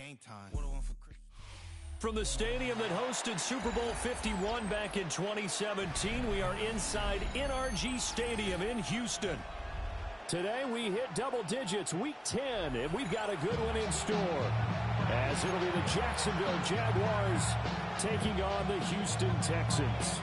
game time. From the stadium that hosted Super Bowl 51 back in 2017, we are inside NRG Stadium in Houston. Today we hit double digits, week 10, and we've got a good one in store. As it'll be the Jacksonville Jaguars taking on the Houston Texans.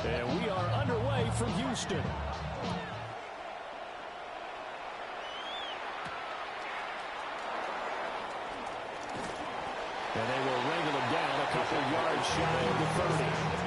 And we are underway from Houston. And they will wrangle him down a couple yards shy of the 30.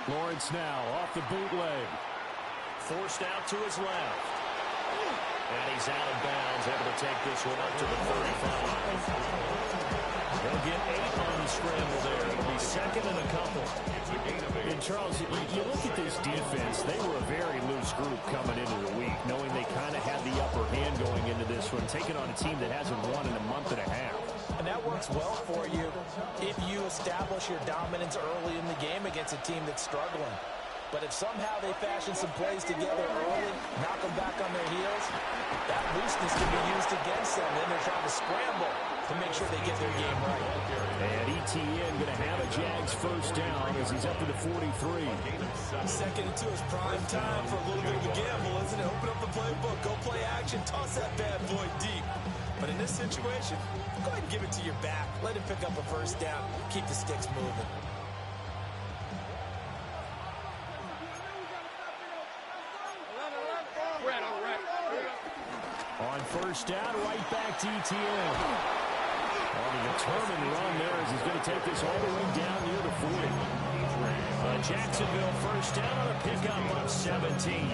Lawrence now off the bootleg. Forced out to his left. And he's out of bounds, able to take this one up to the 35. He'll get 8 on the scramble there. It'll be second and a couple. And Charles, you look at this defense, they were a very loose group coming into the week, knowing they kind of had the upper hand going into this one, taking on a team that hasn't won in a month and a half. And that works well for you if you establish your dominance early in the game against a team that's struggling. But if somehow they fashion some plays together early, knock them back on their heels, that looseness can be used against them. Then they're trying to scramble to make sure they get their game right. And ETN going to have a Jags first down as he's up to the 43. Second and 2 is prime time for a little bit of a gamble, isn't it? Open up the playbook, go play action, toss that bad boy deep. But in this situation, go ahead and give it to your back. Let him pick up a first down. Keep the sticks moving. On first down, right back to ETN. On a determined run there as he's going to take this all the way down near the 40. Jacksonville first down on a pickup of 17.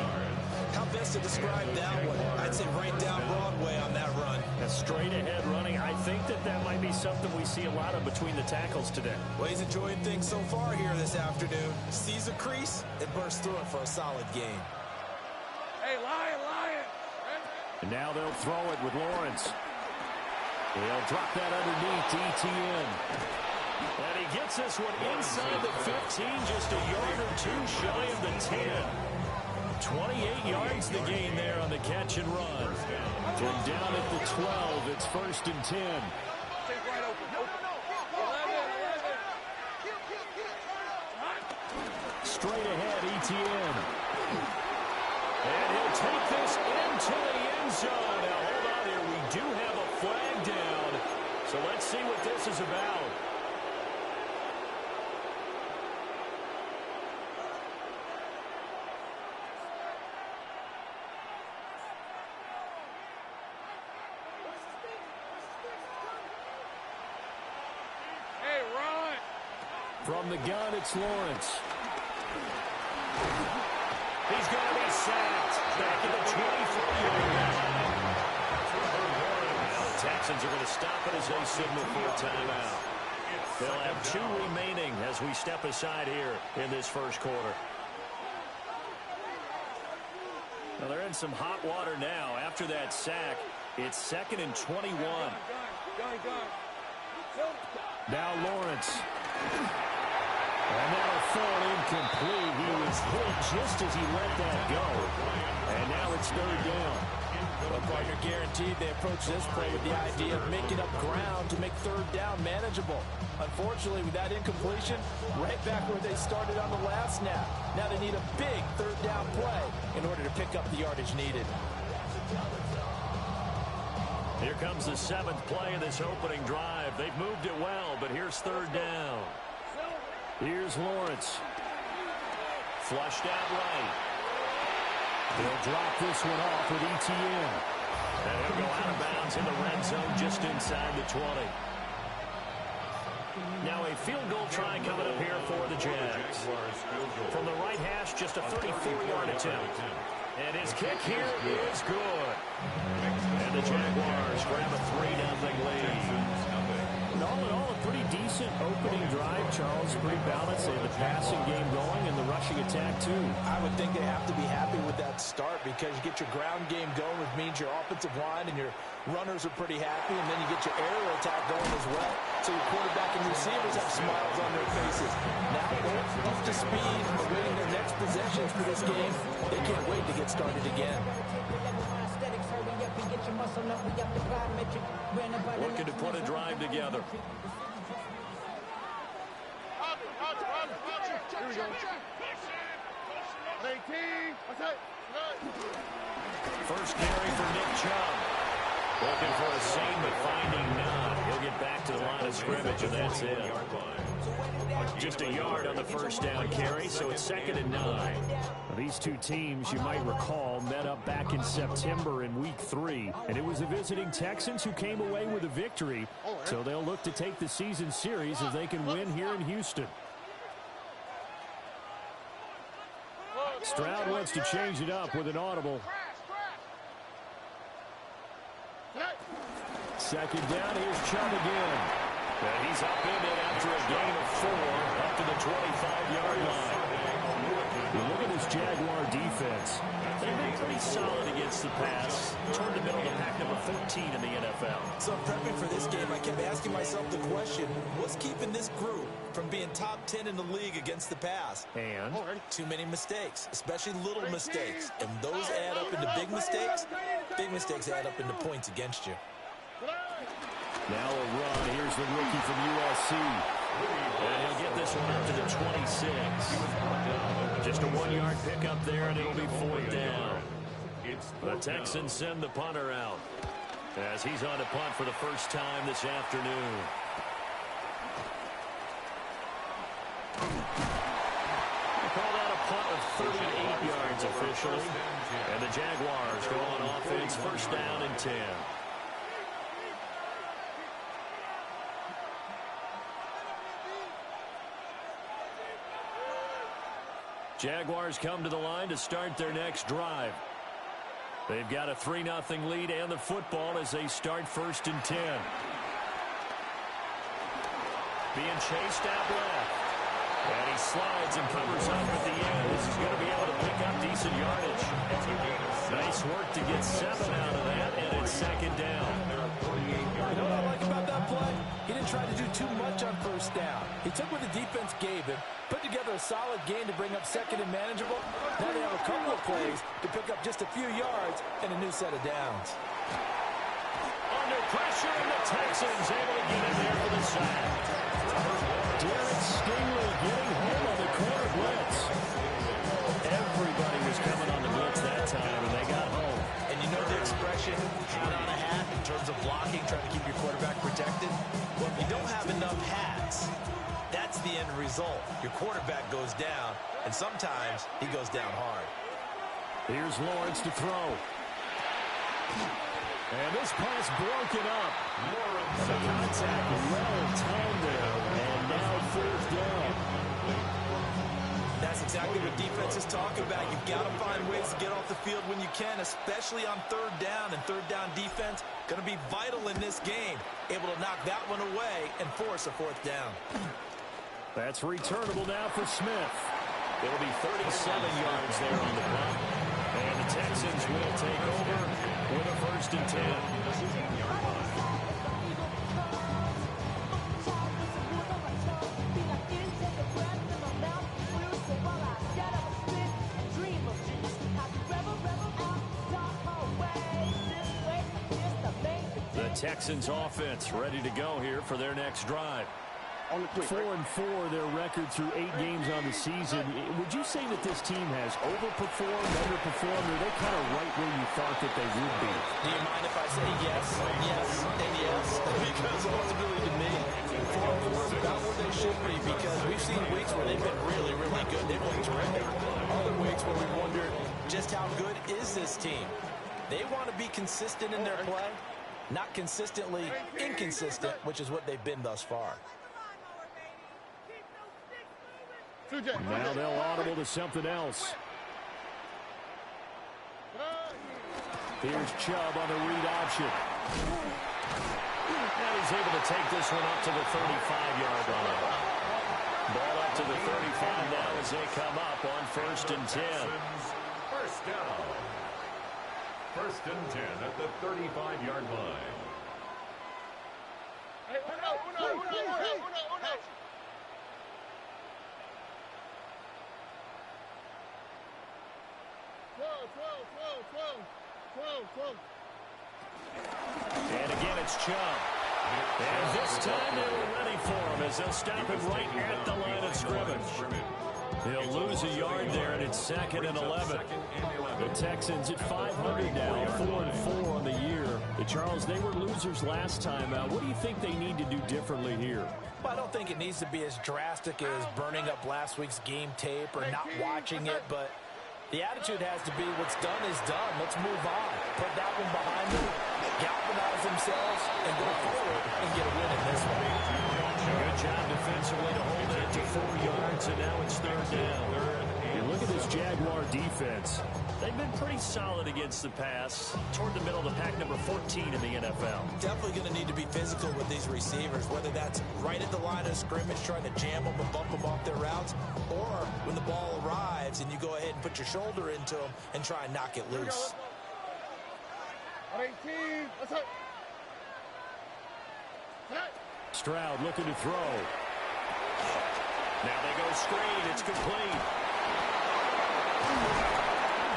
How best to describe that one? I'd say right down Broadway on that run. A straight ahead running. I think that might be something we see a lot of between the tackles today. Well, he's enjoying things so far here this afternoon. Sees a crease and bursts through it for a solid gain. Hey, Lion! And now they'll throw it with Lawrence. He'll drop that underneath to ETN. And he gets this one inside the 15, just a yard or two shy of the 10. 28 yards the gain there on the catch and run. From down at the 12, it's first and 10. Straight ahead, ETN. And he'll take this into the end zone. Now, hold on here. We do have a flag down. So let's see what this is about. Hey, run! From the gun, it's Lawrence. He's going to be sacked back at the 23-yard line. The Texans are going to stop it as they signal for a timeout. They'll have 2 remaining as we step aside here in this first quarter. Now they're in some hot water now. After that sack, it's second and 21. Now Lawrence. And that'll fall incomplete. He was hit just as he let that go. And now it's third down. Well, partner, guaranteed they approach this play with the idea of making up ground to make third down manageable. Unfortunately, with that incompletion, right back where they started on the last snap. Now they need a big third down play in order to pick up the yardage needed. Here comes the 7th play of this opening drive. They've moved it well, but here's third down. Here's Lawrence. Flushed out right. They'll drop this one off with ETN. And he'll go out of bounds in the red zone just inside the 20. Now a field goal try coming up here for the Jags. From the right hash, just a 34-yard attempt. And his kick here is good. And the Jaguars grab a 3-0 lead. And all in all, a pretty decent opening drive, Charles. Pretty balanced. They have the passing game going and the rushing attack, too. I would think they have to be happy with that start because you get your ground game going, which means your offensive line and your runners are pretty happy, and then you get your aerial attack going as well. So your quarterback and receivers have smiles on their faces. Now they're up to speed, awaiting their next possessions for this game. They can't wait to get started again. Looking to put a drive together. Here we go. 18. First carry for Nick Chubb. Looking for a seam, but finding none. He'll get back to the line of scrimmage, and that's it. Just a yard on the first down carry, so it's 2nd and 9. Now, these two teams, you might recall, met up back in September in Week 3, and it was the visiting Texans who came away with a victory, so they'll look to take the season series if they can win here in Houston. Stroud wants to change it up with an audible. 2nd down, here's Chubb again. And he's up in it after a gain of 4, up to the 25-yard line. You look at this Jaguar defense. They've been pretty solid against the pass. Toward the middle of the pack, number 13 in the NFL. So prepping for this game, I kept asking myself the question, what's keeping this group from being top 10 in the league against the pass? And too many mistakes, especially little mistakes. And those add up into big mistakes. Big mistakes add up into points against you. now a run. Here's the rookie from USC. And he'll get this one up to the 26. Just a 1-yard pickup there, and it'll be 4th down. The Texans send the punter out as he's on to punt for the first time this afternoon. They called out a punt of 38 yards officially. And the Jaguars go on offense, first down and 10. Jaguars come to the line to start their next drive. They've got a 3-0 lead and the football as they start 1st and 10. Being chased out left. And he slides and covers up at the end. This is going to be able to pick up decent yardage. Nice work to get 7 out of that, and it's 2nd down. You know what I like about that play? He didn't try to do too much on 1st down. He took what the defense gave him, put together a solid gain to bring up 2nd and manageable. Now they have a couple of plays to pick up just a few yards and a new set of downs. Under pressure, and the Texans able to get in there for the sack. Derek Stingley getting home on the corner blitz. Everybody was coming on the blitz that time, and they got home. And you know the expression, hat on a hat, in terms of blocking, trying to keep your quarterback protected? Well, if you don't have enough hats, that's the end result. Your quarterback goes down, and sometimes he goes down hard. Here's Lawrence to throw. And this pass broken up. The contact well timed there, and now 4th down. That's exactly what defenses talk about. You've got to find ways to get off the field when you can, especially on 3rd down. And 3rd down defense going to be vital in this game. Able to knock that one away and force a 4th down. That's returnable now for Smith. It'll be 37 yards there on the punt. And the Texans will take over with a 1st and 10. The Texans offense ready to go here for their next drive. 4-4 their record through 8 games on the season. Would you say that this team has overperformed, underperformed, or they're kind of right where you thought that they would be? Do you mind if I say yes, yes, and yes? Because ultimately to me, 4-4 is about where they should be, because we've seen weeks where they've been really, really good. They've been terrific. Other weeks where we wonder just how good is this team. They want to be consistent in their play, not consistently inconsistent, which is what they've been thus far. Now they'll audible to something else. Here's Chubb on the read option. And he's able to take this one up to the 35-yard line. Ball up to the 35 now as they come up on 1st and 10. First down. 1st and 10 at the 35-yard line. Hey, uno. 12. And again, it's Chubb. And this time they were ready for him as they'll stop him right at the line of scrimmage. He'll lose a yard there, and it's 2nd and 11. The Texans at 500 now, 4-4 on the year. Charles, they were losers last time out. What do you think they need to do differently here? Well, I don't think it needs to be as drastic as burning up last week's game tape or not watching it, but the attitude has to be what's done is done. Let's move on. Put that one behind them, galvanize themselves, and go forward and get a win in this one. Good job defensively to hold it to 4 yards, and now it's 3rd down. And look at this Jaguar defense. They've been pretty solid against the pass, toward the middle of the pack, number 14 in the NFL. Definitely going to need to be physical with these receivers, whether that's right at the line of scrimmage, trying to jam them and bump them off their routes, or when the ball arrives and you go ahead and put your shoulder into them and try and knock it loose. 18. Let's go. Stroud looking to throw. Now they go screen. It's complete.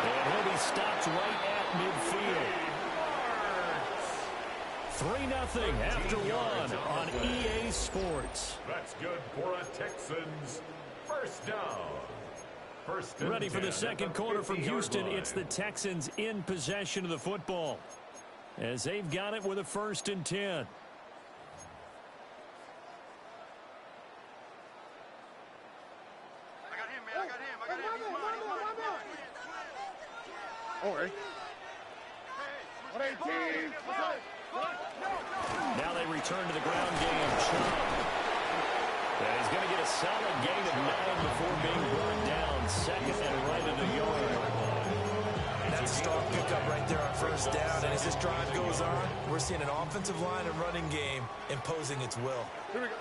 And he'll be stopped right at midfield. 3-0 after 1 on EA Sports. That's good for a Texans first down. Ready for the second quarter from Houston. It's the Texans in possession of the football as they've got it with a 1st and 10. All right. 18. Now they return to the ground game. And he's going to get a solid gain of 9 before being brought down. 2nd and right at the yard. That's a strong pickup right there on 1st down. And as this drive goes on, we're seeing an offensive line and running game imposing its will. Here we go.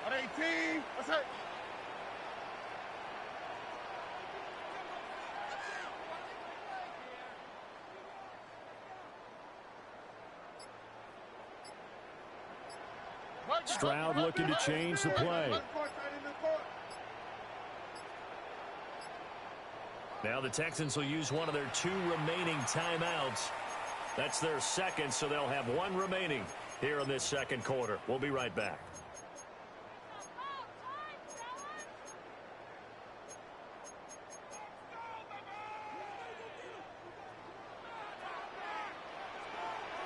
18. Let's go. Stroud looking to change the play. Now the Texans will use one of their 2 remaining timeouts. That's their 2nd, so they'll have 1 remaining here in this second quarter. We'll be right back.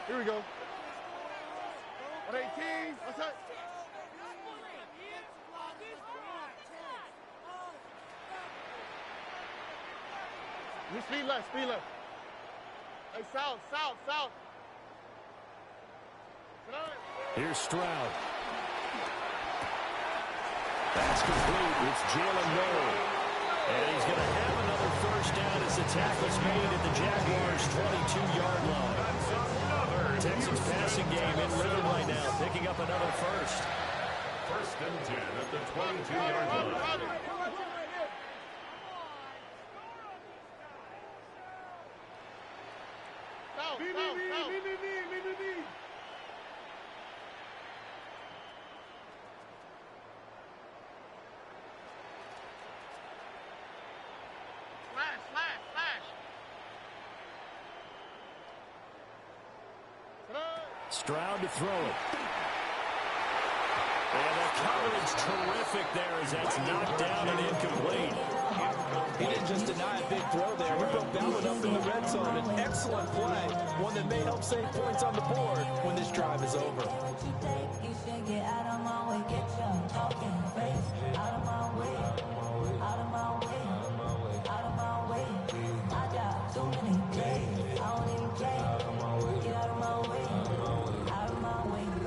Here we go. 18. What's that? You speed left. Hey, south. Here's Stroud. That's complete. It's Jalen Noel. And he's going to have another 1st down as the tackle's made at the Jaguars' 22-yard line. Texans passing game in rhythm right now, picking up another 1st. 1st and 10 at the 22-yard line. Stroud to throw it. And the coverage terrific there as that's knocked down and incomplete. He didn't just deny a big throw there. He broke that one up in the red zone. An excellent play. One that may help save points on the board when this drive is over.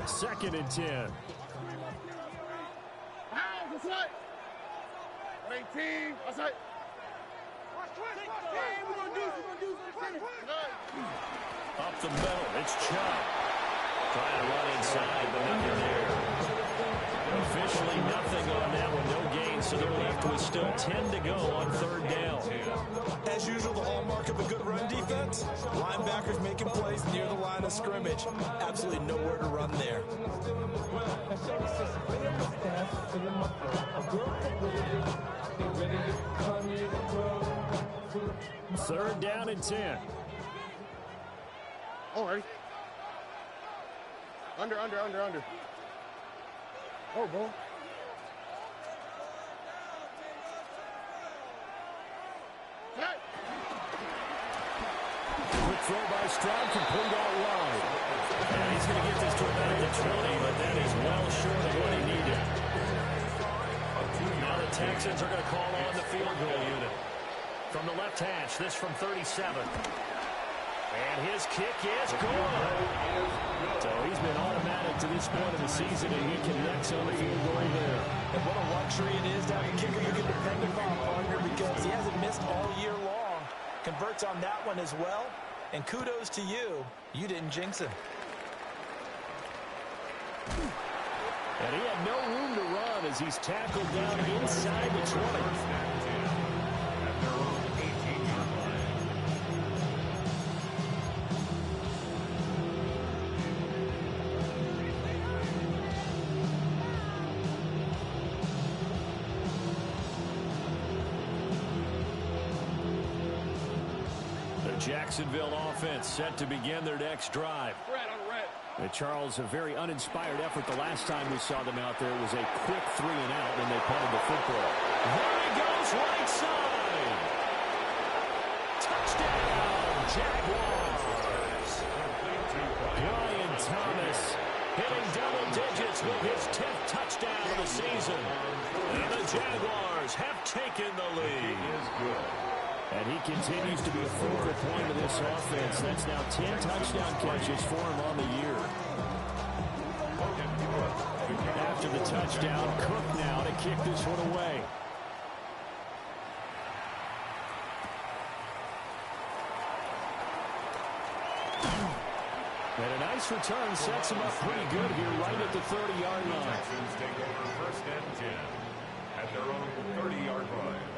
Second and 10. 19. Outside. Up the middle, it's Chubb. Trying to run inside, but nothing there. Officially nothing on that one, no gain, so they're left with still 10 to go on third down. As usual, the hallmark of a good run defense, linebackers making plays near the line of scrimmage. Absolutely nowhere to run there. Third down and 10. All right. Under. Oh, bro. Hey. Quick throw by Stroud, complete out wide. And he's going to get this to about the 20, but that is well short of what he needed. Now the Texans are going to call on the field goal unit. From the left hash, this from 37. And his kick is good. So he's been automatic to this point of the season, and he connects on the field goal there. And what a luxury it is to have a kicker you can depend upon, partner, because he hasn't missed all year long. Converts on that one as well. And kudos to you. You didn't jinx him. And he had no room to run as he's tackled down inside the 20. Jacksonville offense set to begin their next drive. Charles, a very uninspired effort the last time we saw them out there. It was a quick 3 and out when they punted the football. There he goes, right side. Touchdown, Jaguars. Brian Thomas Hitting double digits with his 10th touchdown of the season. And the Jaguars have taken the lead. And he continues to be a focal point of this offense. That's now 10 touchdown catches for him on the year. After the touchdown, Cook now to kick this one away. And a nice return sets him up pretty good here right at the 30-yard line. Texans take over first and 10 at their own 30-yard line.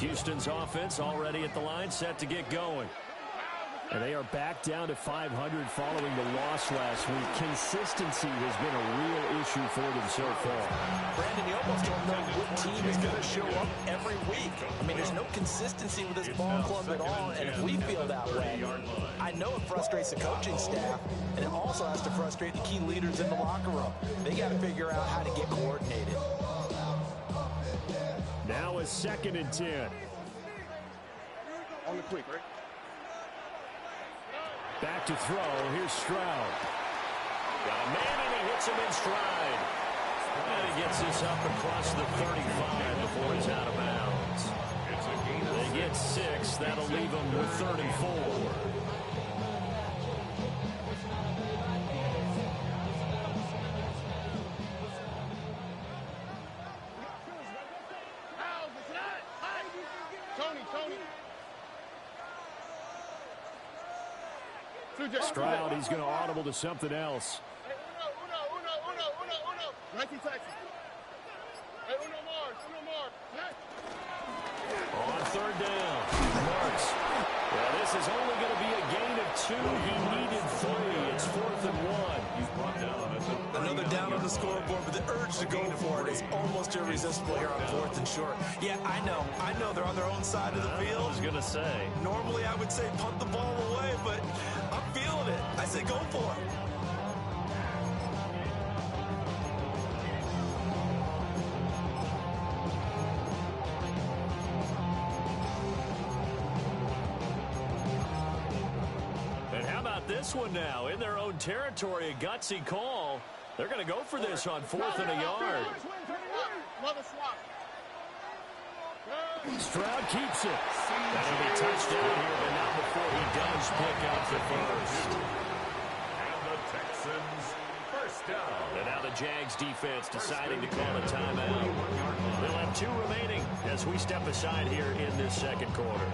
Houston's offense already at the line, set to get going. And they are back down to 500 following the loss last week. Consistency has been a real issue for them so far. Brandon, you almost don't know what team is going to show up every week. I mean, there's no consistency with this ball club at all, and if we feel that way, I know it frustrates the coaching staff, and it also has to frustrate the key leaders in the locker room. They got to figure out how to get coordinated. Now a 2nd and 10. On the quick, right? Back to throw. Here's Stroud. Got a man, and he hits him in stride. And he gets this up across the 35 before he's out of bounds. They get 6. That'll leave them with 3rd and 4. Stroud, he's going to audible to something else. Hey, uno. 19 Texans. Hey, uno more. Hey. On 3rd down, Marks. Well, this is only going to be a gain of 2. He needed 3. It's 4th and 1. He's brought down. Another down on the scoreboard, but the urge to go for it is almost irresistible here on 4th and short. Yeah, I know they're on their own side of the field. I was going to say. Normally I would say punt the ball away, but I'm feeling it. I say go for it. And how about this one now? In their own territory, a gutsy call. They're going to go for this on 4th and a yard. Another swat. Stroud keeps it. That'll be touchdown here, but not before he does pick up the first. And the Texans, first down. And now the Jags defense deciding to call a timeout. They'll have 2 remaining as we step aside here in this second quarter.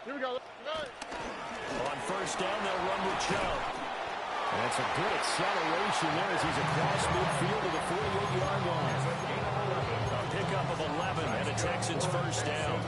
Here we go. On first down, they'll run with Chubb. That's a good acceleration there as he's across midfield to the 48-yard line. A pickup of 11 and a Texans first down.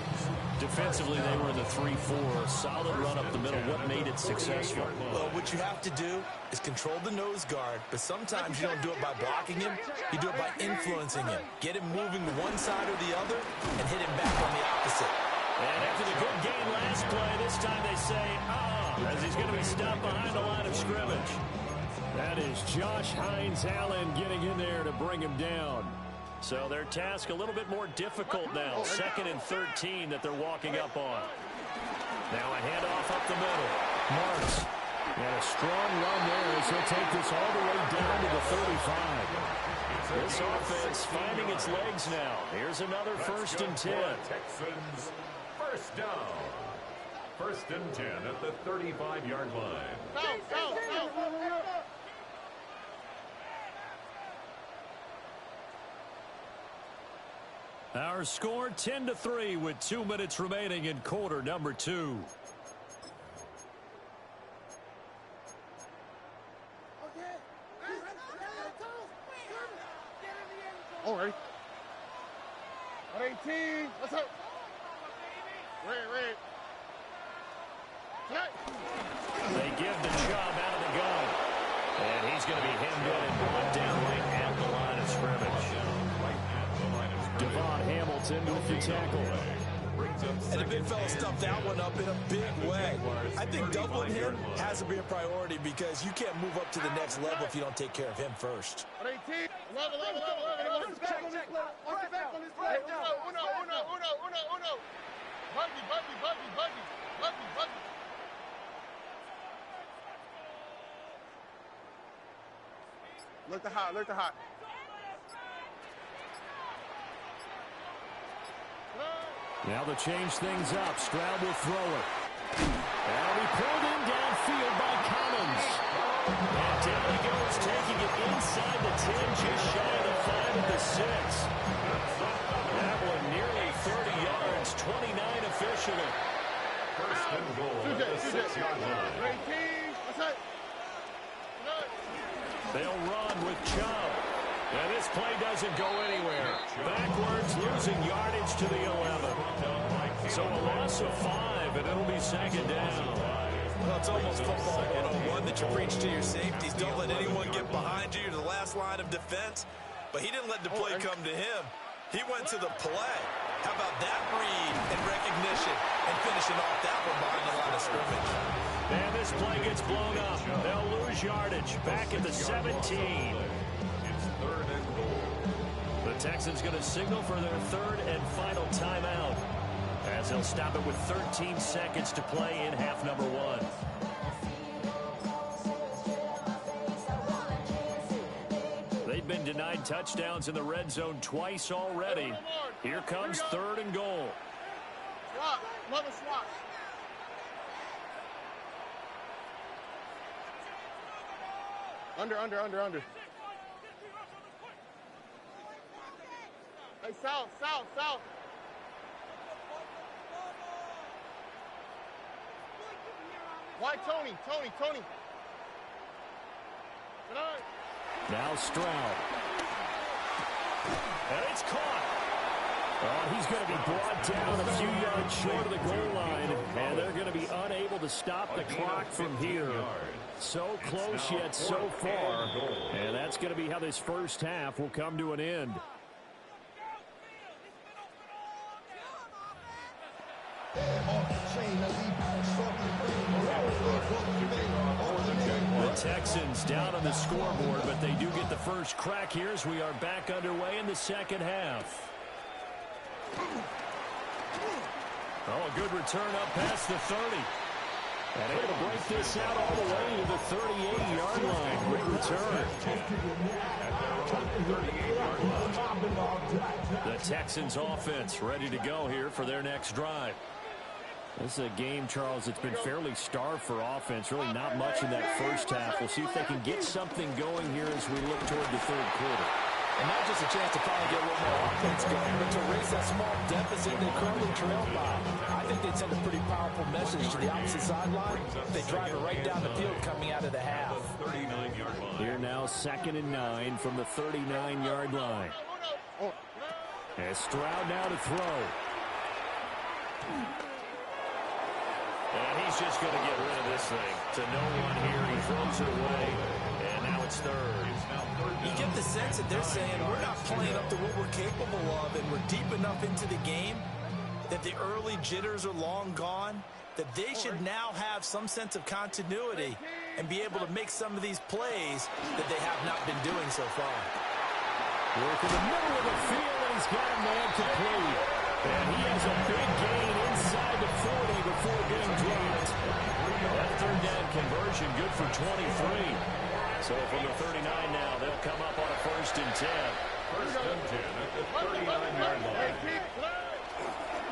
Defensively, they were in the 3-4. Solid run up the middle. What made it successful? Well, what you have to do is control the nose guard, but sometimes you don't do it by blocking him. You do it by influencing him. Get him moving to one side or the other and hit him back on the opposite. And after the good game last play, this time they say, as he's going to be stopped behind the line of scrimmage. That is Josh Hines Allen getting in there to bring him down. So their task a little bit more difficult now. 2nd and 13 that they're walking up on. Now a handoff up the middle. Marks. And a strong run there as he'll take this all the way down to the 35. This offense finding its legs now. Here's another 1st and 10. Texans, first down. 1st and 10 at the 35-yard line. Go. Our score 10-3 with 2 minutes remaining in quarter number 2. All right. 18. Let's go. Red. They give the Chubb out of the gun. And he's going to be hemmed in and brought down right at the line of scrimmage. Devon Hamilton with the tackle. And the big fella stuffed that one up in a big way. I think doubling him has to be a priority because you can't move up to the next level if you don't take care of him first. 18. 11. Watch back on this play. Uno. Buggy. Look the hot. Now to change things up, Stroud will throw it. That'll be pulled in downfield by Collins. And down he goes, taking it inside the 10, just shy of the 5 at the 6. That one nearly 30 yards, 29 officially. 1st and goal at the 6-yard line. 18. That's it. They'll run with Chubb. And this play doesn't go anywhere. Backwards, losing yardage to the 11. So a loss of 5, and it'll be 2nd down. Well, it's almost football 101 that you preach to your safeties. Don't let anyone get behind you. You're the last line of defense. But he didn't let the play come to him. He went to the play. How about that read and recognition and finishing off that one behind the line of scrimmage? And this play gets blown up. They'll lose yardage back at the 17. It's 3rd and goal. The Texans going to signal for their 3rd and final timeout as they'll stop it with 13 seconds to play in half number 1. They've been denied touchdowns in the red zone twice already. Here comes 3rd and goal. Swat. Another swat. Under. Hey, south. Why Tony? Good night. Now Stroud. And it's caught. Oh, he's going to be brought down a few yards short of the goal line, and they're going to be unable to stop the clock from here. So close yet so far, and that's going to be how this first half will come to an end. The Texans down on the scoreboard, but they do get the first crack here as we are back underway in the second half. Oh, a good return up past the 30. And able to break this out all the way to the 38-yard line. Great return. The Texans offense ready to go here for their next drive. This is a game, Charles, that's been fairly starved for offense. Really not much in that first half. We'll see if they can get something going here as we look toward the third quarter. And not just a chance to finally get a little more offense going, but to erase that small deficit they currently trail by. I think they'd send a pretty powerful message to the opposite sideline if they drive it right down the field coming out of the half. Here now, 2nd and 9 from the 39-yard line. And Stroud now to throw. And he's just going to get rid of this thing. To no one here, he throws it away. And now it's third. You get the sense that they're saying we're not playing up to what we're capable of, and we're deep enough into the game that the early jitters are long gone, that they should now have some sense of continuity and be able to make some of these plays that they have not been doing so far. Work in the middle of the field, and he's got a man complete. And he has a big gain inside the 40 before being dropped. That third down conversion good for 23. So from the 39 now, they'll come up on a 1st and 10. 1st and 10 at the 39-yard line.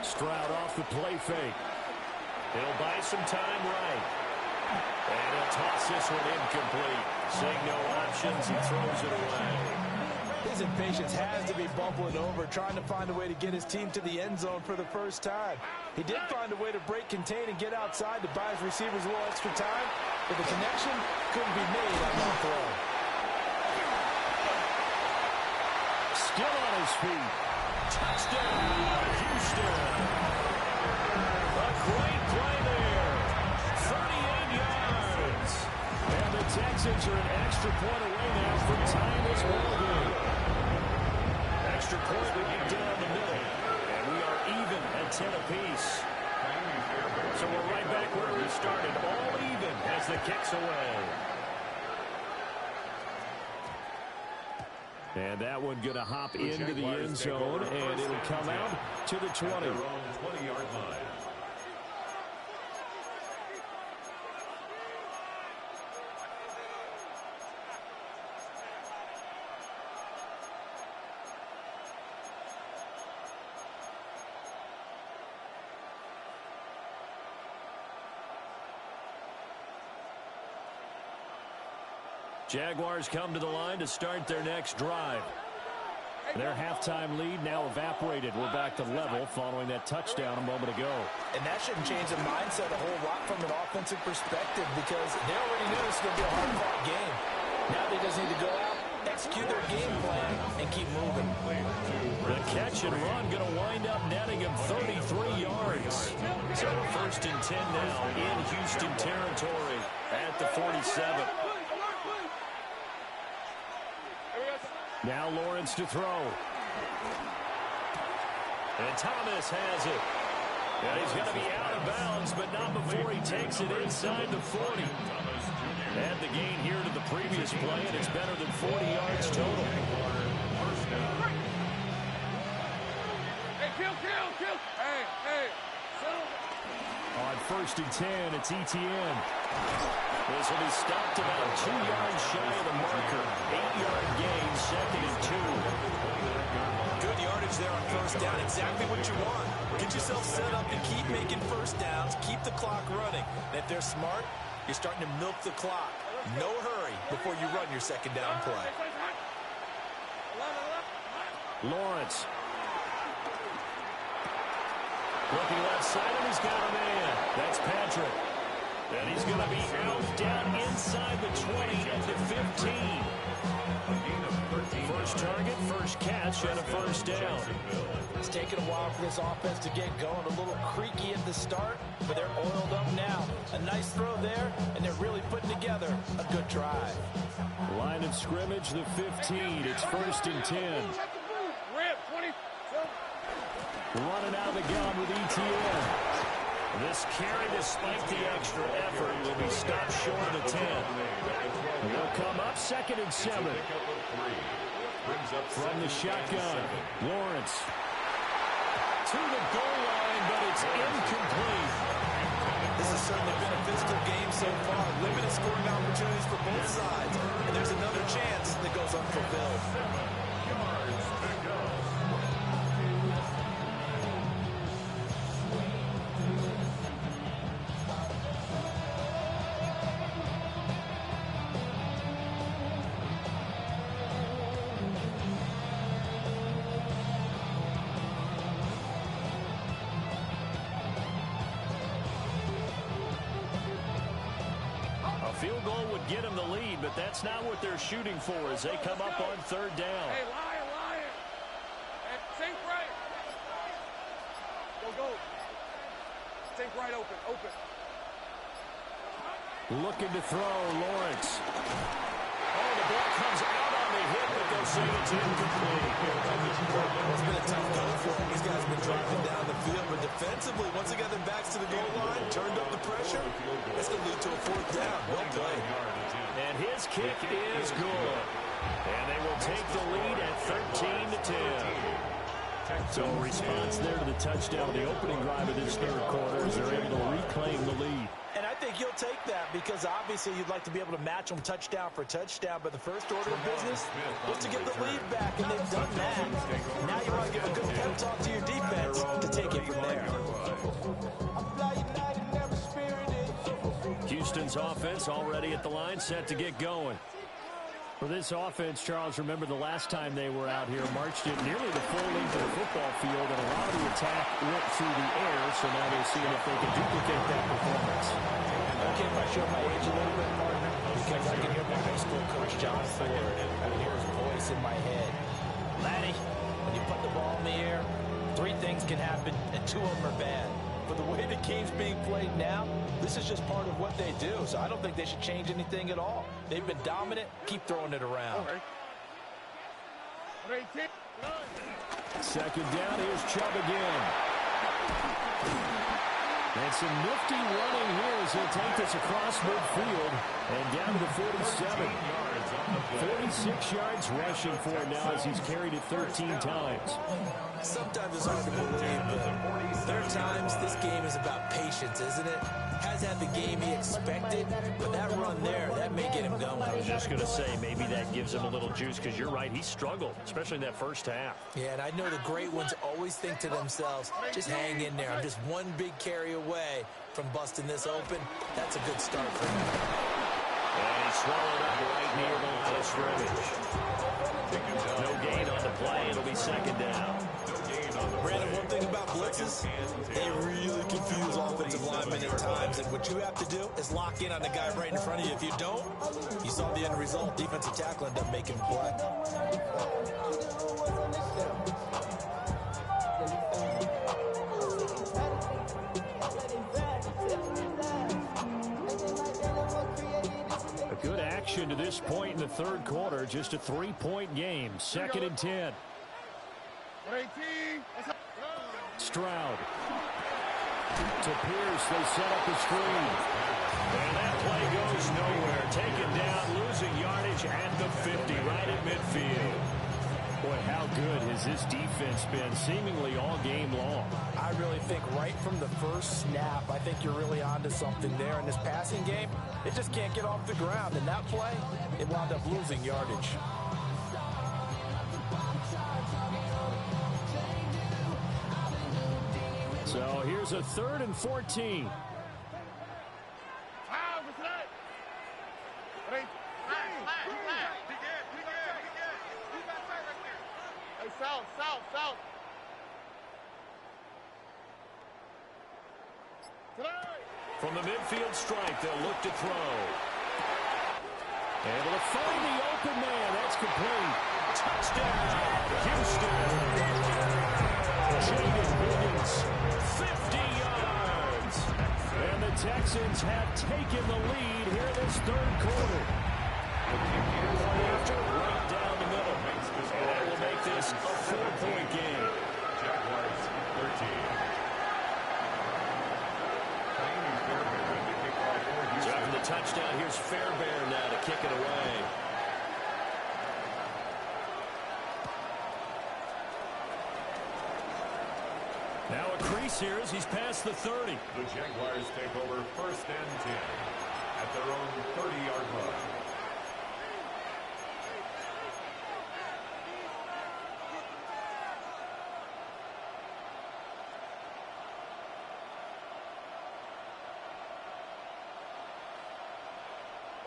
Stroud off the play fake. He'll buy some time right. And he'll toss this one incomplete. Seeing no options, he throws it away. His impatience has to be bubbling over, trying to find a way to get his team to the end zone for the first time. He did find a way to break, contain, and get outside to buy his receivers a little extra time, but the connection couldn't be made on that throw. Still on his feet. Touchdown, Houston. A great play there. 38 yards. And the Texans are an extra point away now from tying this ball game. Extra point we get down the middle. And we are even at 10 apiece. So we're right back where we started, all even as the kick's away. And that one going to hop into the end zone, and it'll come out to the 20. At their own 20-yard line. Jaguars come to the line to start their next drive. Their halftime lead now evaporated. We're back to level following that touchdown a moment ago. And that shouldn't change the mindset a whole lot from an offensive perspective, because they already knew this was going to be a hard-fought game. Now they just need to go out, execute their game plan, and keep moving. The catch and run going to wind up netting him 33 yards. So 1st and 10 now in Houston territory at the 47. Now Lawrence to throw. And Thomas has it. And he's going to be out of bounds, but not before he takes it inside the 40. Add the gain here to the previous play, and it's better than 40 yards total. Hey, kill. Hey. On 1st and 10, it's ETN. This will be stopped about 2 yards shy of the marker. 8-yard gain, 2nd and 2. Good yardage there on 1st down. Exactly what you want. Get yourself set up and keep making 1st downs. Keep the clock running. And if they're smart, you're starting to milk the clock. No hurry before you run your 2nd down play. Lawrence. Looking left side, and he's got a man. That's Patrick. And he's going to be out down inside the 20 at the 15. First target, first catch, and a 1st down. It's taken a while for this offense to get going. A little creaky at the start, but they're oiled up now. A nice throw there, and they're really putting together a good drive. Line of scrimmage, the 15. It's 1st and 10. Running out of the gun with ETN. This carry, despite the extra effort, will be stopped short of the 10. Will come up 2nd and 7. From the shotgun, Lawrence. to the goal line, but it's incomplete. This has certainly been a physical game so far. Limited scoring opportunities for both sides. And there's another chance that goes unfulfilled. Field goal would get them the lead, but that's not what they're shooting for as they come up on third down. Hey, Lion. Hey, sink right. Go. Sink right open. Looking to throw, Lawrence. Oh, the ball comes out on the hit, but they'll say it's incomplete. It's been a tough go for them. These guys have been driving down the field, but defensively, once they got their backs to the goal line, turned up the pressure, that's going to lead to a fourth down. Well played. And his kick is good. And they will take the lead at 13-10. So a response there to the touchdown, the opening drive of this third quarter, as they're able to reclaim the lead. And I think you'll take that because obviously you'd like to be able to match them touchdown for touchdown, but the first order of business was to get the lead back, and they've done that. Now you want to give a good pep talk to your defense to take it from there. Houston's offense already at the line, set to get going. For this offense, Charles, remember the last time they were out here, marched it nearly the full length of the football field, and a lot of the attack went through the air, so now they're seeing if they can duplicate that performance. Okay, if I show my age a little bit, partner, because I can hear my high school coach, John Ford. I can hear his voice in my head. Laddie, when you put the ball in the air, three things can happen, and two of them are bad. But the way the game's being played now, this is just part of what they do. So I don't think they should change anything at all. They've been dominant. Keep throwing it around. Second down, here's Chubb again. And some nifty running here as he'll take this across midfield and down to the 47. 46 yards rushing for him now as he's carried it 13 times. Sometimes it's hard to believe, but there are times this game is about patience, isn't it? Has had the game he expected, but that run there, that may get him going. I was just going to say, maybe that gives him a little juice because you're right, he struggled, especially in that first half. Yeah, and I know the great ones always think to themselves, just hang in there. I'm just one big carry away from busting this open. That's a good start for him. And he swallowed up right near the line of scrimmage. No gain on the play. It'll be second down. Brandon, one thing about blitzes, they really confuse offensive linemen at times, and what you have to do is lock in on the guy right in front of you. If you don't, you saw the end result. Defensive tackle ended up making a play. A good action to this point in the third quarter. Just a 3-point game. Second and 10. Stroud to Pierce. They set up the screen. And that play goes nowhere. Taken down, losing yardage at the 50, right at midfield. Boy, how good has this defense been seemingly all game long? I really think right from the first snap, I think you're really onto something there in this passing game. It just can't get off the ground. And that play, it wound up losing yardage. So here's a 3rd and 14. South. From the midfield stripe, they'll look to throw. Able to find the open man. That's complete. Touchdown, Houston. Jaden Higgins, 50 yards. And the Texans have taken the lead here in this third quarter. After right down the middle. And that will make this a 4-point game. Jaguars 13. So after the touchdown, here's Fairbairn now to kick it away. Now a crease here as he's past the 30. The Jaguars take over 1st and 10 at their own 30-yard line.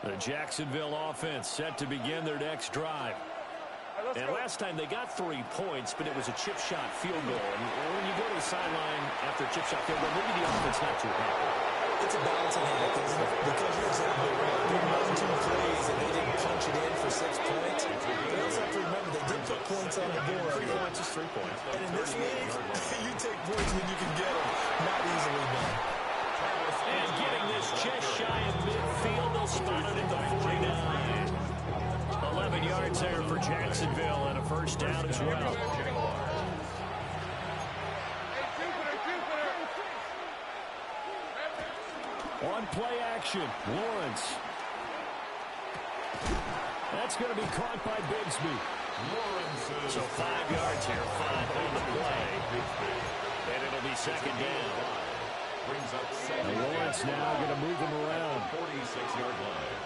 The Jacksonville offense set to begin their next drive. And last time they got 3 points, but it was a chip shot field goal. And when you go to the sideline after a chip shot field goal, maybe the offense not too happy. It's a balancing act, isn't it? Because you're exactly right. They're 1-2 plays, and they didn't punch it in for 6 points. They also have to remember they did put points on the board. 3 points is 3 points. And in this league, you take points when you can get them. Not easily done. And getting this just shy of midfield, they'll spot it at the 49. 11 yards there for Jacksonville and a first down as well. On play action, Lawrence. That's going to be caught by Bigsby. So 5 yards here, 5 on the play. And it'll be second down. And Lawrence now going to move him around. 46-yard line.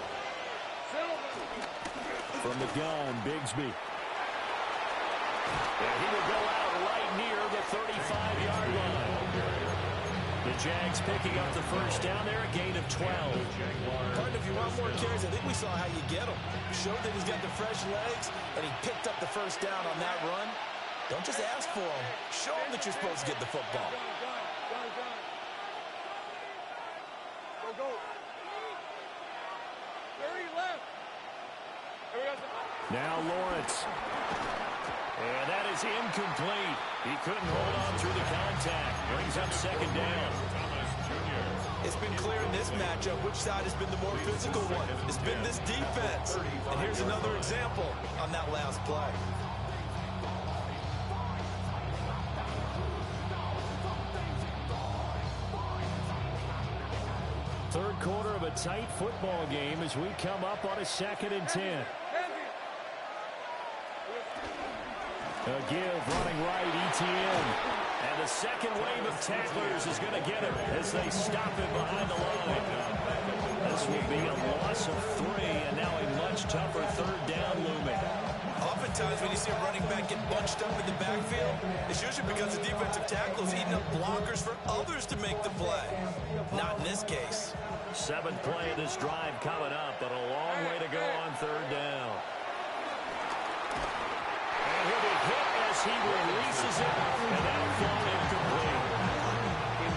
From the gun, Bigsby. And he will go out right near the 35-yard line. The Jags picking up the first down there, a gain of 12. Partner, if you want more carries, I think we saw how you get them. Showed that he's got the fresh legs, and he picked up the first down on that run. Don't just ask for him. Show him that you're supposed to get the football. Go. There he left. Now Lawrence. And that is incomplete. He couldn't hold on through the contact. Brings up second down. It's been clear in this matchup which side has been the more physical one. It's been this defense. And here's another example on that last play. Third quarter of a tight football game as we come up on a 2nd and 10. A give running right, Etienne. And the second wave of tacklers is going to get him as they stop him behind the line. This will be a loss of 3 and now a much tougher third down looming. Oftentimes when you see a running back get bunched up in the backfield, it's usually because the defensive tackle is eating up blockers for others to make the play. Not in this case. 7th play of this drive coming up, but a long way to go on third down. And he'll be hit as he releases it, and that'll fall incomplete.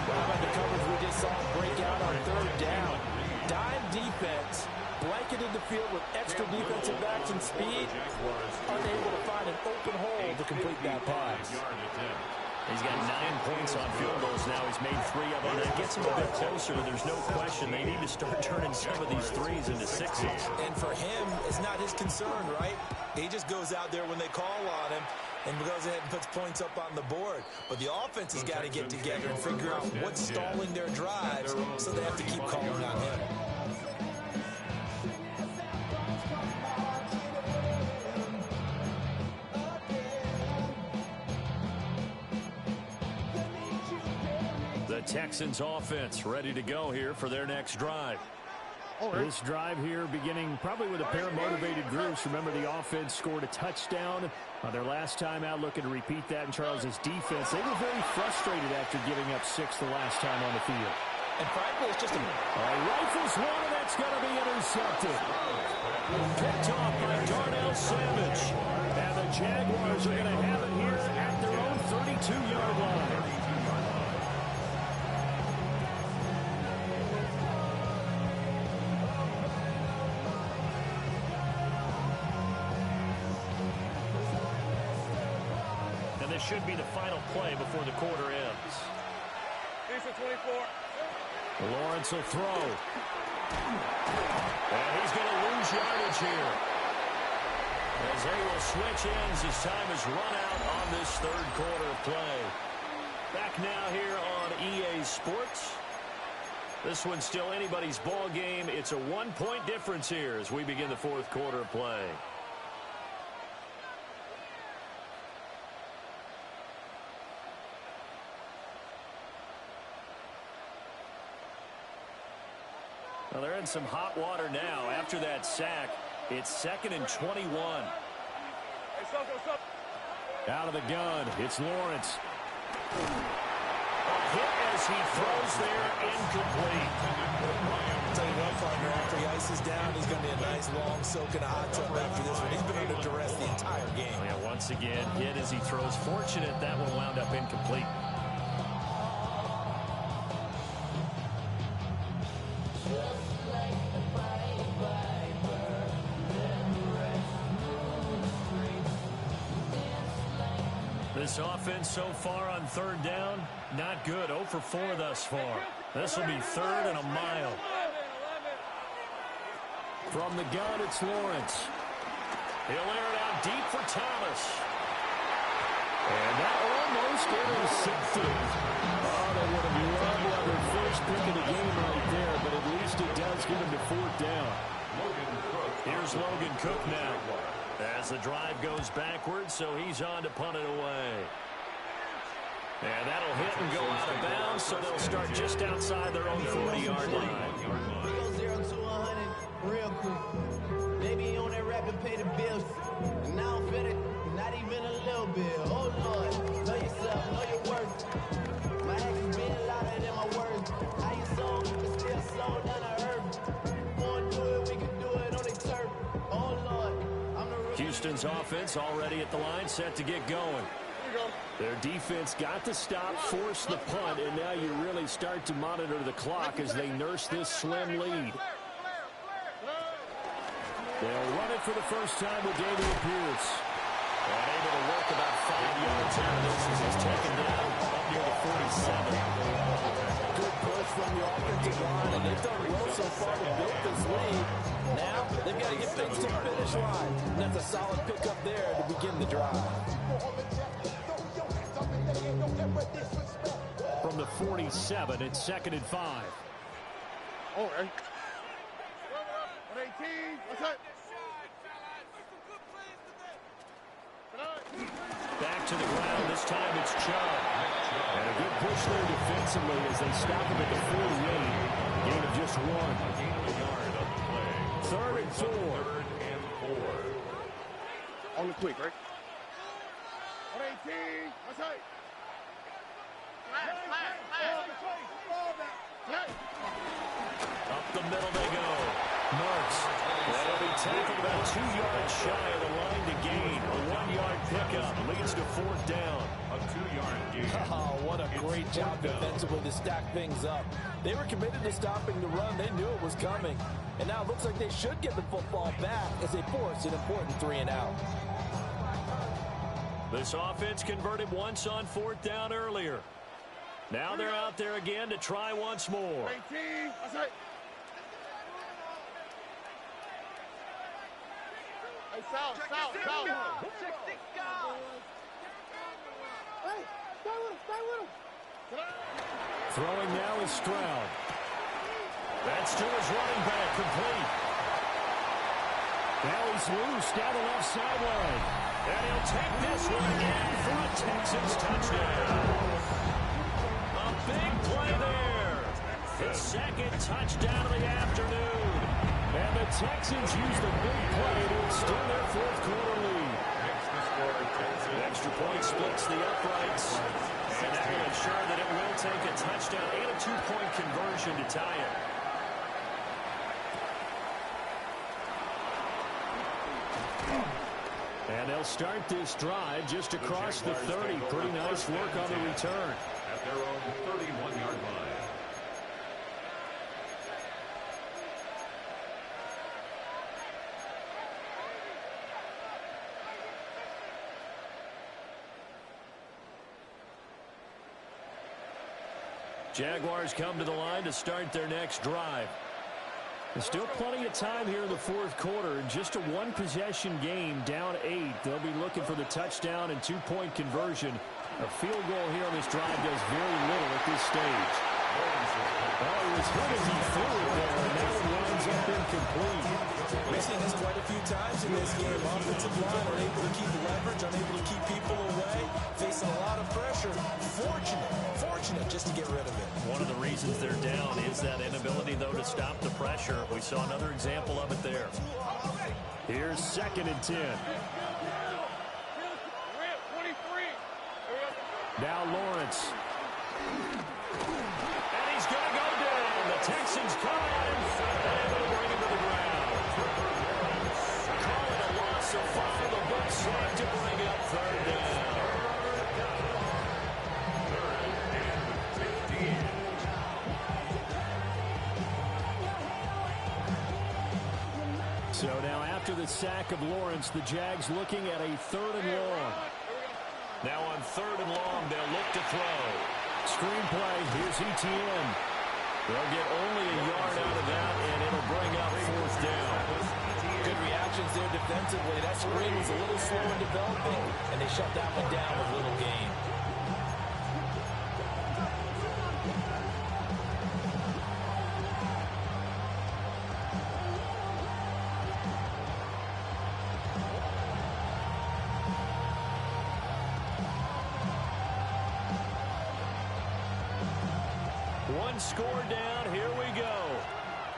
How about the coverage we just saw break out on third down? Dime defense, blanketed the field with extra defensive backs and speed, unable to find an open hole to complete that pass. He's got 9 points on field goals now. He's made 3 of them. That gets him a bit closer. There's no question they need to start turning some of these 3s into 6s. And for him, it's not his concern, right? He just goes out there when they call on him and goes ahead and puts points up on the board. But the offense has got to get together and figure out what's stalling their drives, so they have to keep calling on him. The Texans offense ready to go here for their next drive. This drive here beginning probably with a pair of motivated groups. Remember, the offense scored a touchdown on their last time out, looking to repeat that in Charles's defense. They were very frustrated after giving up 6 the last time on the field. And frankly, it's just a rifles one, and that's going to be intercepted. Picked off by Darnell Savage. And the Jaguars are going to have it here at their own 32-yard line. This should be the final play before the quarter ends. Decent 24. Lawrence will throw. And he's going to lose yardage here. As they will switch ends as time is run out on this third quarter of play. Back now here on EA Sports. This one's still anybody's ball game. It's a 1-point difference here as we begin the fourth quarter of play. they're in some hot water now. After that sack, it's 2nd and 21. Hey, stop. Out of the gun, it's Lawrence. A hit as he throws there, incomplete. I'll tell you what, partner, after he ices down, he's going to need a nice long soak in a hot tub after this one. He's been under duress the entire game. Yeah, once again, hit as he throws. Fortunate that one wound up incomplete. This offense so far on 3rd down, not good. 0 for 4 thus far. This will be 3rd and a mile. From the gun, it's Lawrence. He'll air it out deep for Thomas. And that almost intercepted. Oh, they would have loved their first pick of the game right there, but at least it does get him to 4th down. Here's Logan Cook now. As the drive goes backwards, so he's on to punt it away. And that'll hit and go out of bounds, so they'll start just outside their own 40-yard line. Go 0 to 100 real quick. Maybe on that rap and pay the bills. And I don't feel it, not even a little bit. Oh, Lord, know yourself, know your worth. My actions being louder than my words. How you sold, but still sold down to earth. Wanna do it, we can do it on the turf. Oh, Lord. Houston's offense already at the line, set to get going. Their defense got the stop, forced the punt, and now you really start to monitor the clock as they nurse this slim lead. They'll run it for the first time with David Pierce. And able to work about 5 yards out of this as he's taken down up near the 47. Good push from the offensive line, and they've done well so far to build this lead. Now, they've got to get things to the finish line. And that's a solid pickup there to begin the drive. From the 47, it's 2nd and 5. Oh, right. 118. What's that? Back to the ground. This time it's Chubb. And a good push there defensively as they stop him at the 48. Gain of just 1. 3rd and 4. On the quick, right? 118. What's that? Up the middle they go. Marks. That'll be tackled about 2 yards shy of the line to gain. A 1-yard pickup leads to 4th down. A 2-yard gain. Oh, what a great job defensively to stack things up. They were committed to stopping the run. They knew it was coming. And now it looks like they should get the football back as they force an important 3 and out. This offense converted once on 4th down earlier. Now they're out there again to try once more. 18. What's that? Hey, Sal. Hey, stay with him. Throwing now is Stroud. That's to his running back, complete. Now he's loose down the left sideline. And he'll take this one in for a Texans touchdown. A big play there. His 2nd touchdown of the afternoon. And the Texans use the big play to extend their 4th quarter lead. The extra point splits the uprights. And that will ensure that it will take a touchdown and a 2-point conversion to tie it. And they'll start this drive just across the 30. Pretty nice work on the return. At their own 31-yard line. Jaguars come to the line to start their next drive. There's still plenty of time here in the 4th quarter. In just a 1-possession game, down 8. They'll be looking for the touchdown and 2-point conversion. A field goal here on this drive does very little at this stage. Well, it was hit as he threw it there, and now it winds up incomplete. We've seen this quite a few times in this game. Offensive line unable to keep leverage, unable to keep people away, facing a lot of pressure. Fortunate just to get rid of it. One of the reasons they're down is that inability, though, to stop the pressure. We saw another example of it there. Here's 2nd and 10. Now Lawrence. And he's going to go down. The Texans come at him and able to bring him to the ground. Call it a loss of 5. The books like to bring up 3rd down. So now after the sack of Lawrence, the Jags looking at a 3rd and long. Now on 3rd and long, they'll look to throw. Screenplay, here's ETN. They'll get only a yard out of that, and it'll bring up 4th down. Good reactions there defensively. That screen was a little slow in developing, and they shut that one down with little gain. One score down. Here we go.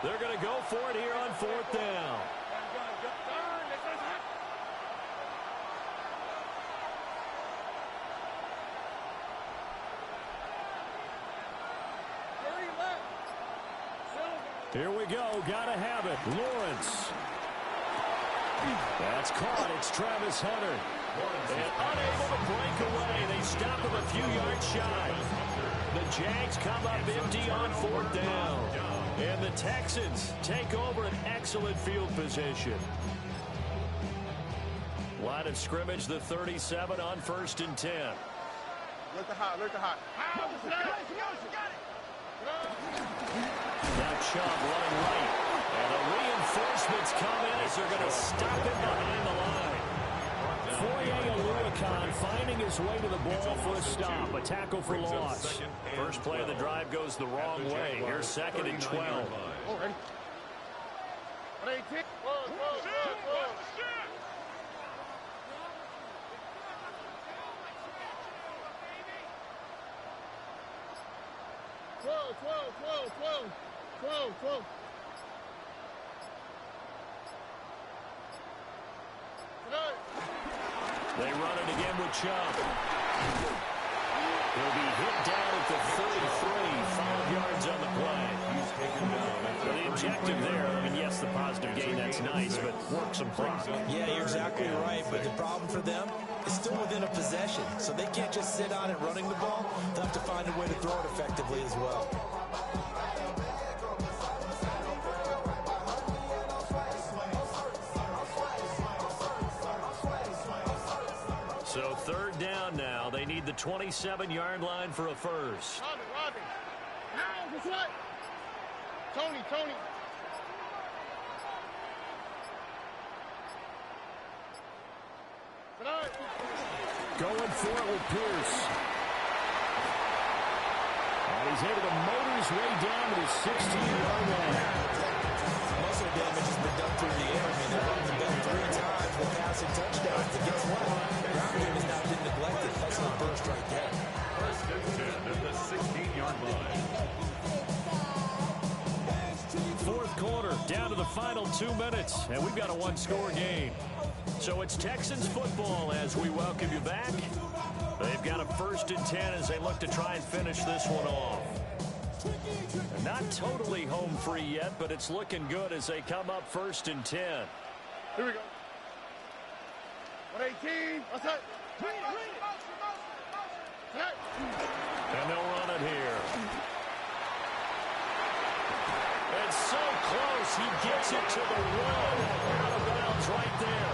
They're going to go for it here on 4th down. Here we go. Gotta have it. Lawrence. That's caught. It's Travis Hunter. And unable to break away. They stop him a few yards shy. The Jags come up empty on 4th down. And the Texans take over an excellent field position. Line of scrimmage, the 37 on 1st and 10. Look the hot, look the hot. Now Chubb running right. And the reinforcements come in as they're going to stop him behind the line. Foye finding his way to the ball for a stop. A tackle for loss. First play of the drive goes the wrong way. Here's 2nd and 12. They run it again with Chubb. He'll be hit down at the 33, 5 yards on the play. So the objective there, I mean, yes, the positive gain, that's nice, but work some clock. Yeah, you're exactly right, but the problem for them is still within a possession, so they can't just sit on it running the ball. They'll have to find a way to throw it effectively as well. So 3rd down now. They need the 27-yard line for a first. Tony. Going for it with Pierce. And he's able to motor his way down to the 16-yard line. Most of the damage has been done through the air. I mean, they're running the ball 3 times with passing touchdowns. But guess what? Ground game has not been neglected. That's a burst right there. 1st and 10 at the 16-yard line. 4th quarter, down to the final 2 minutes, and we've got a 1-score game. So it's Texans football as we welcome you back. They've got a 1st and 10 as they look to try and finish this one off. They're not totally home free yet, but it's looking good as they come up 1st and 10. Here we go. 118. What's that? And they'll run it here. It's so close. He gets it to the wall. Out of bounds right there.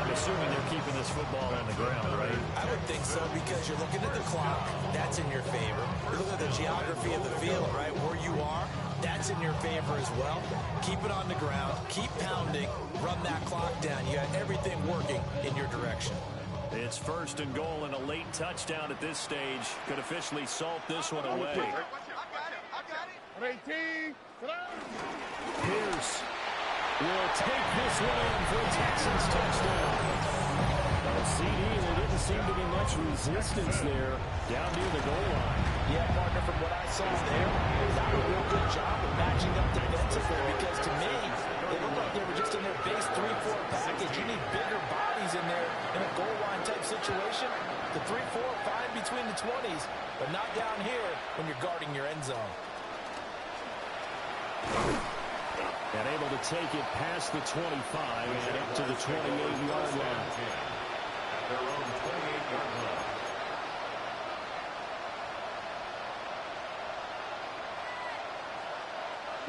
I'm assuming they're keeping this football on the ground, right? I would think so because you're looking at the clock. That's in your favor. You're looking at the geography of the field, right? Where you are, that's in your favor as well. Keep it on the ground. Keep pounding. Run that clock down. You got everything working in your direction. It's 1st and goal and a late touchdown at this stage. Could officially salt this one away. I got it. 118. Pierce will take this one in for a Texans touchdown. CD, they didn't seem to be much resistance there down near the goal line. Yeah, partner, from what I saw there, not a real good job of matching up defensively, because to me, they looked like they were just in their base 3-4 package. You need bigger bodies in there in a goal line type situation. The 3-4 fine between the 20s, but not down here when you're guarding your end zone. And able to take it past the 25 and up to the 28-yard line. Their own 28-yard line.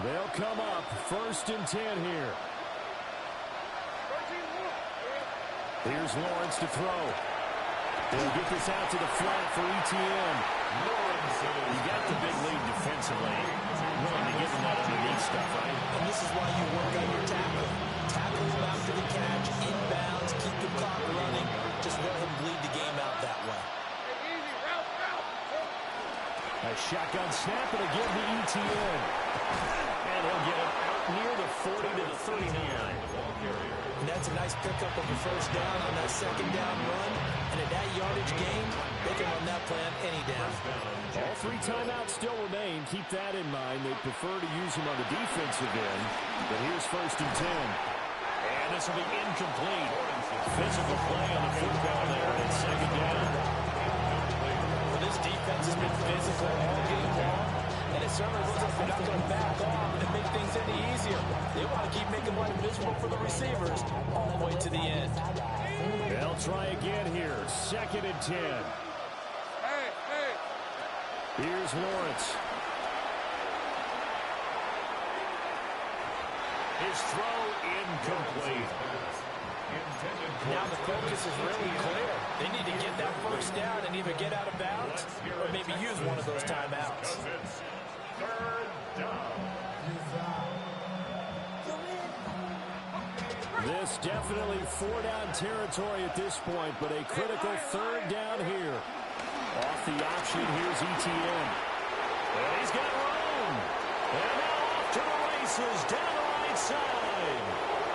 They'll come up 1st and 10 here. Here's Lawrence to throw. They'll get this out to the flat for ETN. You got the big lead defensively. Willing to give him that underneath stuff, right? And this is why you work on your tackle. Tackle him after the catch, inbounds, keep the clock running. Just let him bleed the game out that way. A shotgun snap and again to ETN. And he'll get it out near the 40 to the 39. And that's a nice pickup of a first down on that second down run. And at that yardage gain, they can run that plan any down. All 3 timeouts still remain. Keep that in mind. They prefer to use them on the defensive end. But here's 1st and 10. And this will be incomplete. Physical play on the football there. And it's 2nd down. Well, this defense has been physical all game long. And it certainly looks like they're not going to back off and make things any easier. They want to keep making life miserable for the receivers all the way to the end. They'll try again here. 2nd and 10. Here's Lawrence. His throw incomplete. Now the focus is really clear. They need to get that first down and either get out of bounds or maybe use one of those timeouts. 3rd down. This definitely 4-down territory at this point, but a critical 3rd down here. Off the option, here's ETN. And he's got room. And now off to the races down the right side.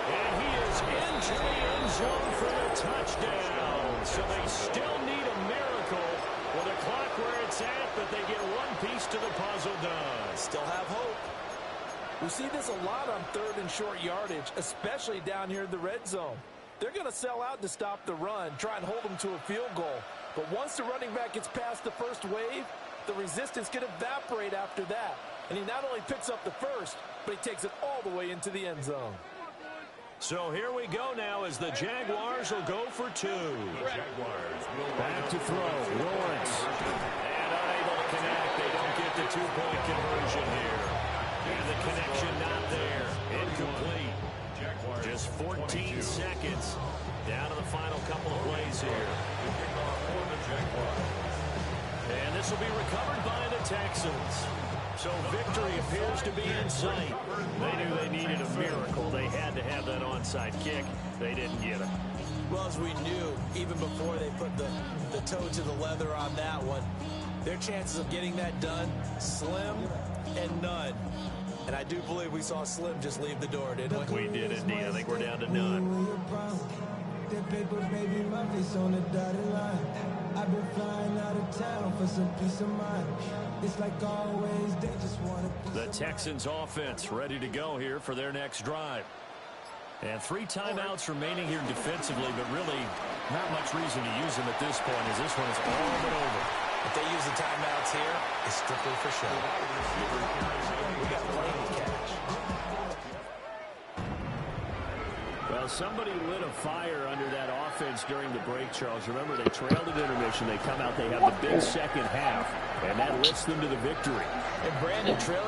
And he is into the end zone for the touchdown. So they still need a miracle with the clock where it's at, but they get one piece to the puzzle done. Still have hope. We see this a lot on 3rd and short yardage, especially down here in the red zone. They're going to sell out to stop the run, try and hold them to a field goal. But once the running back gets past the first wave, the resistance can evaporate after that. And he not only picks up the first, but he takes it all the way into the end zone. So here we go now as the Jaguars will go for 2. Back to throw. Lawrence. And unable to connect. They don't get the 2-point conversion here. And the connection not there. Incomplete. Just 14 seconds down to the final couple of plays here. And this will be recovered by the Texans. So victory appears to be in sight. They knew they needed a miracle. They had to have that onside kick. They didn't get it. Well, as we knew, even before they put the toe to the leather on that one, their chances of getting that done, slim and none. And I do believe we saw Slim just leave the door, didn't we? We did indeed. I think we're down to none. That paper, baby, my face on the dotted line. I've been flying out of town for some peace of mind. It's like always, they just want to. The Texans offense ready to go here for their next drive. And 3 timeouts remaining here defensively, but really not much reason to use them at this point as this one is all but over. If they use the timeouts here, it's strictly for show. We got plenty to catch. Well, somebody lit a fire under that offense during the break, Charles. Remember, they trailed at intermission. They come out, they have the big second half, and that lifts them to the victory. And Brandon, trailing